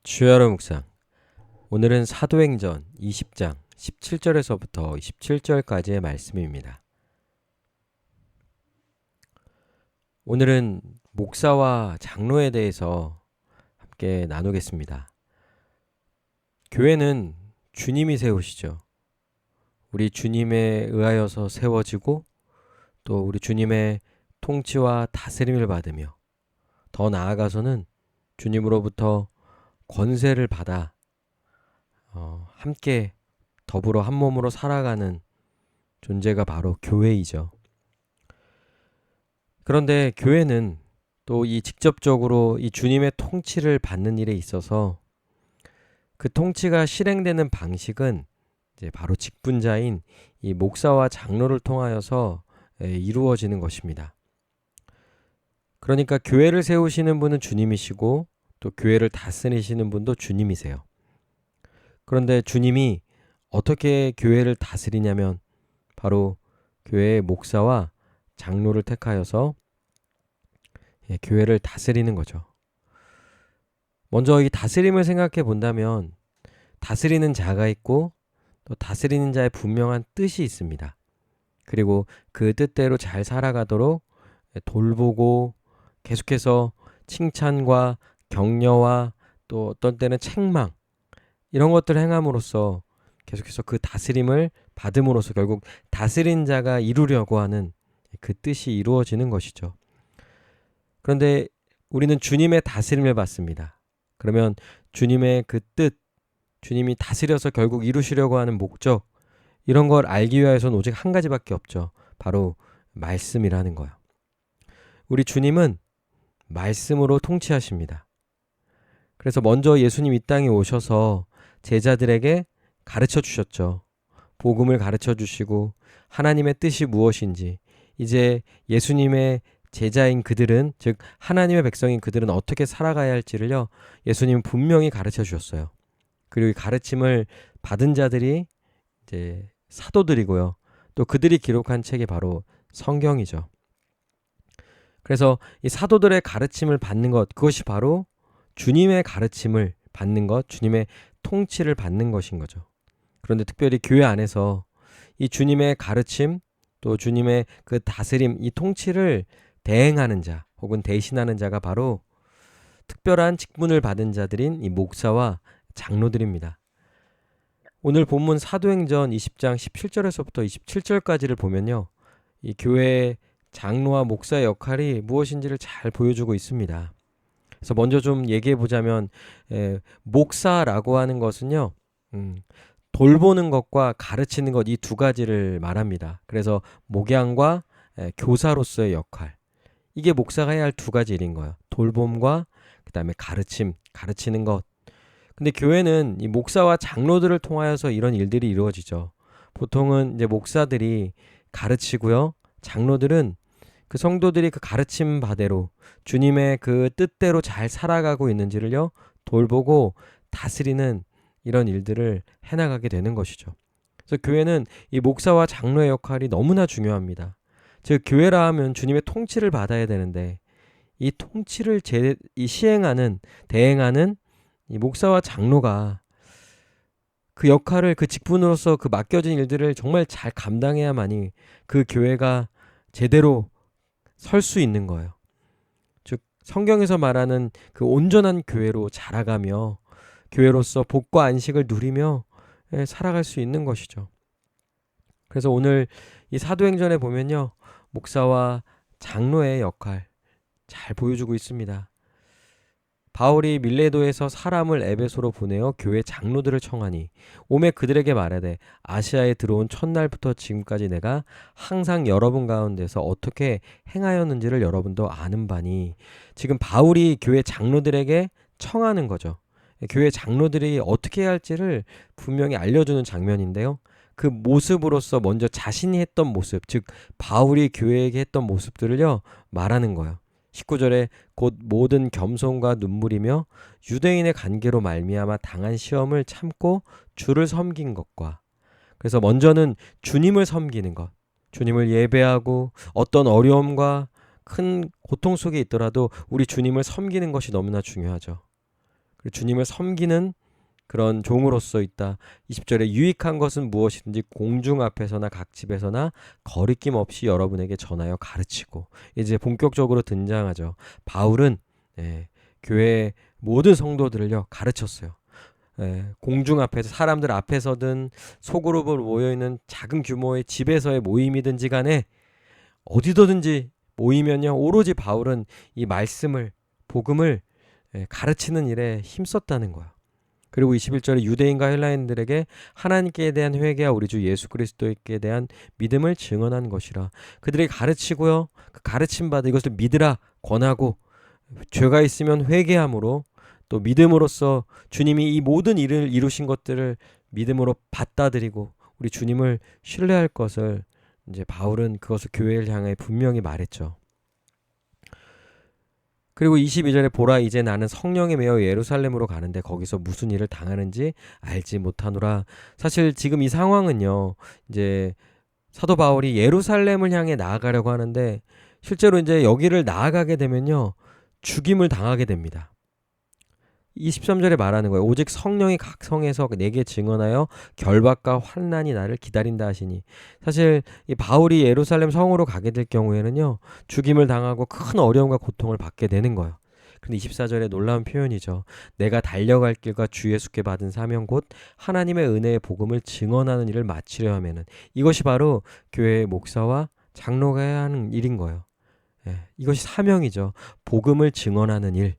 주야로 묵상. 오늘은 사도행전 20장 17절에서부터 27절까지의 말씀입니다. 오늘은 목사와 장로에 대해서 함께 나누겠습니다. 교회는 주님이 세우시죠. 우리 주님에 의하여서 세워지고 또 우리 주님의 통치와 다스림을 받으며 더 나아가서는 주님으로부터 권세를 받아 함께 더불어 한 몸으로 살아가는 존재가 바로 교회이죠. 그런데 교회는 또 이 직접적으로 이 주님의 통치를 받는 일에 있어서 그 통치가 실행되는 방식은 이제 바로 직분자인 이 목사와 장로를 통하여서 이루어지는 것입니다. 그러니까 교회를 세우시는 분은 주님이시고 또 교회를 다스리시는 분도 주님이세요. 그런데 주님이 어떻게 교회를 다스리냐면 바로 교회의 목사와 장로를 택하여서 교회를 다스리는 거죠. 먼저 이 다스림을 생각해 본다면 다스리는 자가 있고 또 다스리는 자의 분명한 뜻이 있습니다. 그리고 그 뜻대로 잘 살아가도록 돌보고 계속해서 칭찬과 격려와 또 어떤 때는 책망 이런 것들을 행함으로써 계속해서 그 다스림을 받음으로써 결국 다스린 자가 이루려고 하는 그 뜻이 이루어지는 것이죠. 그런데 우리는 주님의 다스림을 받습니다. 그러면 주님의 그 뜻, 주님이 다스려서 결국 이루시려고 하는 목적 이런 걸 알기 위해서는 오직 한 가지밖에 없죠. 바로 말씀이라는 거예요. 우리 주님은 말씀으로 통치하십니다. 그래서 먼저 예수님 이 땅에 오셔서 제자들에게 가르쳐 주셨죠. 복음을 가르쳐 주시고 하나님의 뜻이 무엇인지 이제 예수님의 제자인 그들은 즉 하나님의 백성인 그들은 어떻게 살아가야 할지를요. 예수님은 분명히 가르쳐 주셨어요. 그리고 이 가르침을 받은 자들이 이제 사도들이고요. 또 그들이 기록한 책이 바로 성경이죠. 그래서 이 사도들의 가르침을 받는 것 그것이 바로 주님의 가르침을 받는 것, 주님의 통치를 받는 것인 거죠. 그런데 특별히 교회 안에서 이 주님의 가르침 또 주님의 그 다스림, 이 통치를 대행하는 자 혹은 대신하는 자가 바로 특별한 직분을 받은 자들인 이 목사와 장로들입니다. 오늘 본문 사도행전 20장 17절에서부터 27절까지를 보면요. 이 교회의 장로와 목사의 역할이 무엇인지를 잘 보여주고 있습니다. 그래서 먼저 좀 얘기해 보자면 목사라고 하는 것은요. 돌보는 것과 가르치는 것 이 두 가지를 말합니다. 그래서 목양과 교사로서의 역할. 이게 목사가 해야 할 두 가지 일인 거예요. 돌봄과 그다음에 가르치는 것. 근데 교회는 이 목사와 장로들을 통하여서 이런 일들이 이루어지죠. 보통은 이제 목사들이 가르치고요. 장로들은 그 성도들이 그 가르침 바대로 주님의 그 뜻대로 잘 살아가고 있는지를요. 돌보고 다스리는 이런 일들을 해나가게 되는 것이죠. 그래서 교회는 이 목사와 장로의 역할이 너무나 중요합니다. 즉 교회라 하면 주님의 통치를 받아야 되는데 이 통치를 시행하는 대행하는 이 목사와 장로가 그 역할을 그 직분으로서 그 맡겨진 일들을 정말 잘 감당해야만이 그 교회가 제대로 설 수 있는 거예요. 즉 성경에서 말하는 그 온전한 교회로 자라가며 교회로서 복과 안식을 누리며 살아갈 수 있는 것이죠. 그래서 오늘 이 사도행전에 보면요. 목사와 장로의 역할 잘 보여주고 있습니다. 바울이 밀레도에서 사람을 에베소로 보내어 교회 장로들을 청하니 오매 그들에게 말하되 아시아에 들어온 첫날부터 지금까지 내가 항상 여러분 가운데서 어떻게 행하였는지를 여러분도 아는 바니 지금 바울이 교회 장로들에게 청하는 거죠. 교회 장로들이 어떻게 해야 할지를 분명히 알려주는 장면인데요. 그 모습으로서 먼저 자신이 했던 모습, 즉 바울이 교회에게 했던 모습들을요 말하는 거예요. 19절에 곧 모든 겸손과 눈물이며 유대인의 관계로 말미암아 당한 시험을 참고 주를 섬긴 것과 그래서 먼저는 주님을 섬기는 것, 주님을 예배하고 어떤 어려움과 큰 고통 속에 있더라도 우리 주님을 섬기는 것이 너무나 중요하죠. 그리고 주님을 섬기는 그런 종으로서 있다. 20절에 유익한 것은 무엇이든지 공중 앞에서나 각 집에서나 거리낌 없이 여러분에게 전하여 가르치고. 이제 본격적으로 등장하죠. 바울은 교회 모든 성도들을요 가르쳤어요. 공중 앞에서 사람들 앞에서든 소그룹으로 모여있는 작은 규모의 집에서의 모임이든지 간에 어디서든지 모이면요 오로지 바울은 이 말씀을 복음을 가르치는 일에 힘썼다는 거야. 그리고 21절에 유대인과 헬라인들에게 하나님께 대한 회개와 우리 주 예수 그리스도께 대한 믿음을 증언한 것이라. 그들에게 가르치고요. 그 가르침 받아 이것을 믿으라 권하고 죄가 있으면 회개함으로 또 믿음으로써 주님이 이 모든 일을 이루신 것들을 믿음으로 받아들이고 우리 주님을 신뢰할 것을 이제 바울은 그것을 교회를 향해 분명히 말했죠. 그리고 22절에 보라 이제 나는 성령에 매여 예루살렘으로 가는데 거기서 무슨 일을 당하는지 알지 못하노라. 사실 지금 이 상황은요. 이제 사도 바울이 예루살렘을 향해 나아가려고 하는데 실제로 이제 여기를 나아가게 되면요. 죽임을 당하게 됩니다. 23절에 말하는 거예요. 오직 성령이 각 성에서 내게 증언하여 결박과 환난이 나를 기다린다 하시니. 사실 이 바울이 예루살렘 성으로 가게 될 경우에는요. 죽임을 당하고 큰 어려움과 고통을 받게 되는 거예요. 그런데 24절에 놀라운 표현이죠. 내가 달려갈 길과 주 예수께 받은 사명 곧 하나님의 은혜의 복음을 증언하는 일을 마치려 하면은 이것이 바로 교회의 목사와 장로가 해야 하는 일인 거예요. 이것이 사명이죠. 복음을 증언하는 일.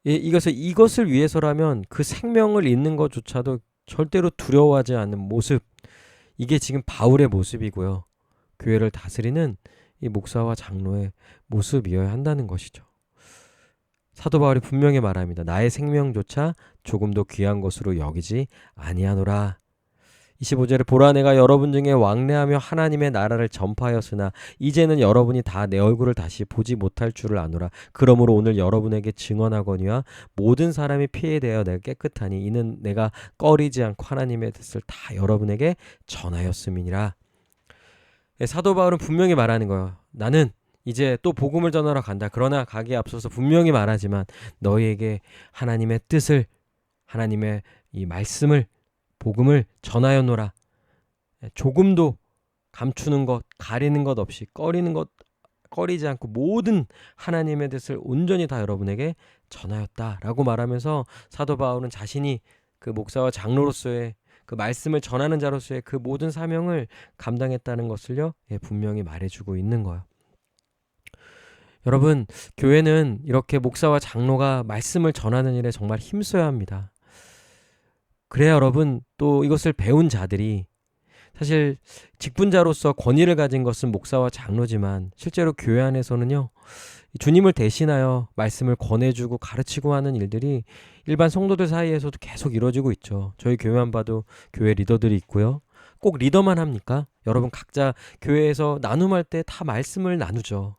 이것을 위해서라면 그 생명을 잃는 것조차도 절대로 두려워하지 않는 모습, 이게 지금 바울의 모습이고요. 교회를 다스리는 이 목사와 장로의 모습이어야 한다는 것이죠. 사도 바울이 분명히 말합니다. 나의 생명조차 조금도 귀한 것으로 여기지 아니하노라. 25절에 보라 내가 여러분 중에 왕래하며 하나님의 나라를 전파하였으나 이제는 여러분이 다 내 얼굴을 다시 보지 못할 줄을 아노라. 그러므로 오늘 여러분에게 증언하거니와 모든 사람이 피에 대하여 내가 깨끗하니 이는 내가 꺼리지 않고 하나님의 뜻을 다 여러분에게 전하였음이니라. 사도 바울은 분명히 말하는 거예요. 나는 이제 또 복음을 전하러 간다. 그러나 가기에 앞서서 분명히 말하지만 너희에게 하나님의 뜻을, 하나님의 이 말씀을, 복음을 전하여노라. 조금도 감추는 것, 가리는 것 없이, 꺼리지 않고 모든 하나님의 뜻을 온전히 다 여러분에게 전하였다라고 말하면서 사도 바울은 자신이 그 목사와 장로로서의 그 말씀을 전하는 자로서의 그 모든 사명을 감당했다는 것을요, 분명히 말해주고 있는 거예요. 여러분, 교회는 이렇게 목사와 장로가 말씀을 전하는 일에 정말 힘써야 합니다. 그래야 여러분 또 이것을 배운 자들이, 사실 직분자로서 권위를 가진 것은 목사와 장로지만 실제로 교회 안에서는요, 주님을 대신하여 말씀을 권해주고 가르치고 하는 일들이 일반 성도들 사이에서도 계속 이루어지고 있죠. 저희 교회만 봐도 교회 리더들이 있고요. 꼭 리더만 합니까? 여러분 각자 교회에서 나눔할 때 다 말씀을 나누죠.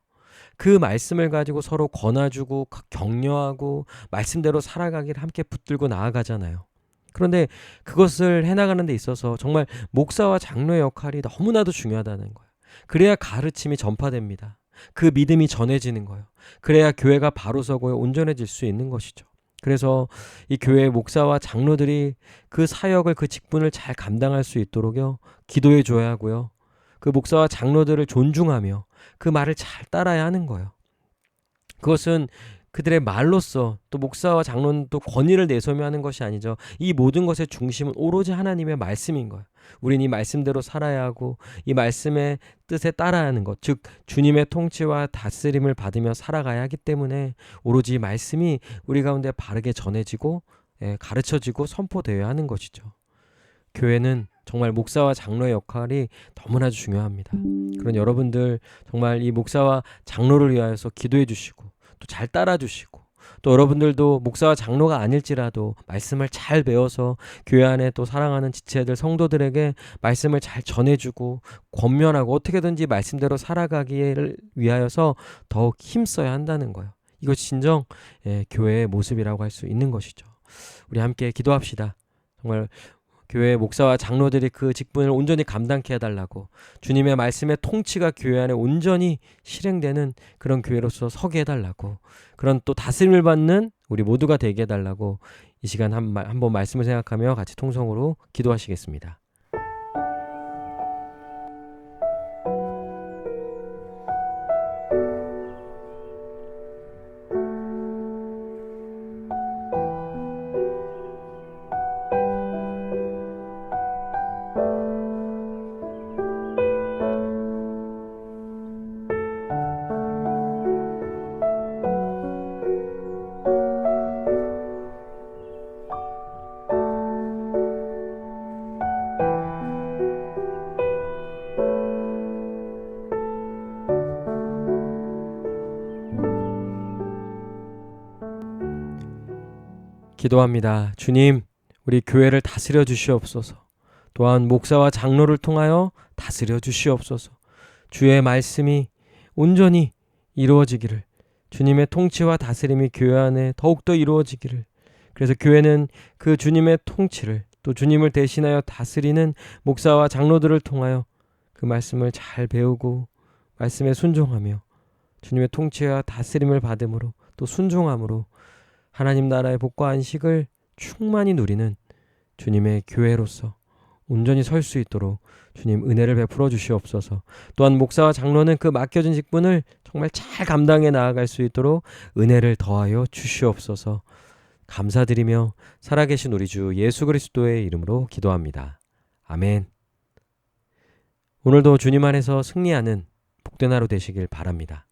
그 말씀을 가지고 서로 권해주고 격려하고 말씀대로 살아가기를 함께 붙들고 나아가잖아요. 그런데 그것을 해나가는 데 있어서 정말 목사와 장로의 역할이 너무나도 중요하다는 거예요. 그래야 가르침이 전파됩니다. 그 믿음이 전해지는 거예요. 그래야 교회가 바로 서고 온전해질 수 있는 것이죠. 그래서 이 교회의 목사와 장로들이 그 사역을, 그 직분을 잘 감당할 수 있도록요, 기도해 줘야 하고요. 그 목사와 장로들을 존중하며 그 말을 잘 따라야 하는 거예요. 그것은 그들의 말로써, 또 목사와 장로는 또 권위를 내세우며 하는 것이 아니죠. 이 모든 것의 중심은 오로지 하나님의 말씀인 거예요. 우린 이 말씀대로 살아야 하고 이 말씀의 뜻에 따라야 하는 것, 즉 주님의 통치와 다스림을 받으며 살아가야 하기 때문에 오로지 이 말씀이 우리 가운데 바르게 전해지고 가르쳐지고 선포되어야 하는 것이죠. 교회는 정말 목사와 장로의 역할이 너무나도 중요합니다. 그런 여러분들 정말 이 목사와 장로를 위하여서 기도해 주시고 또 잘 따라 주시고, 또 여러분들도 목사와 장로가 아닐지라도 말씀을 잘 배워서 교회 안에 또 사랑하는 지체들, 성도들에게 말씀을 잘 전해주고 권면하고 어떻게든지 말씀대로 살아가기를 위하여서 더욱 힘써야 한다는 거예요. 이것이 진정 교회의 모습이라고 할 수 있는 것이죠. 우리 함께 기도합시다. 정말 교회의 목사와 장로들이 그 직분을 온전히 감당케 해달라고, 주님의 말씀의 통치가 교회 안에 온전히 실행되는 그런 교회로서 서게 해달라고, 그런 또 다스림을 받는 우리 모두가 되게 해달라고 이 시간 한번 말씀을 생각하며 같이 통성으로 기도하시겠습니다. 기도합니다. 주님, 우리 교회를 다스려 주시옵소서. 또한 목사와 장로를 통하여 다스려 주시옵소서. 주의 말씀이 온전히 이루어지기를, 주님의 통치와 다스림이 교회 안에 더욱더 이루어지기를, 그래서 교회는 그 주님의 통치를, 또 주님을 대신하여 다스리는 목사와 장로들을 통하여 그 말씀을 잘 배우고 말씀에 순종하며 주님의 통치와 다스림을 받음으로, 또 순종함으로 하나님 나라의 복과 안식을 충만히 누리는 주님의 교회로서 온전히 설 수 있도록 주님 은혜를 베풀어 주시옵소서. 또한 목사와 장로는 그 맡겨진 직분을 정말 잘 감당해 나아갈 수 있도록 은혜를 더하여 주시옵소서. 감사드리며 살아계신 우리 주 예수 그리스도의 이름으로 기도합니다. 아멘. 오늘도 주님 안에서 승리하는 복된 하루 되시길 바랍니다.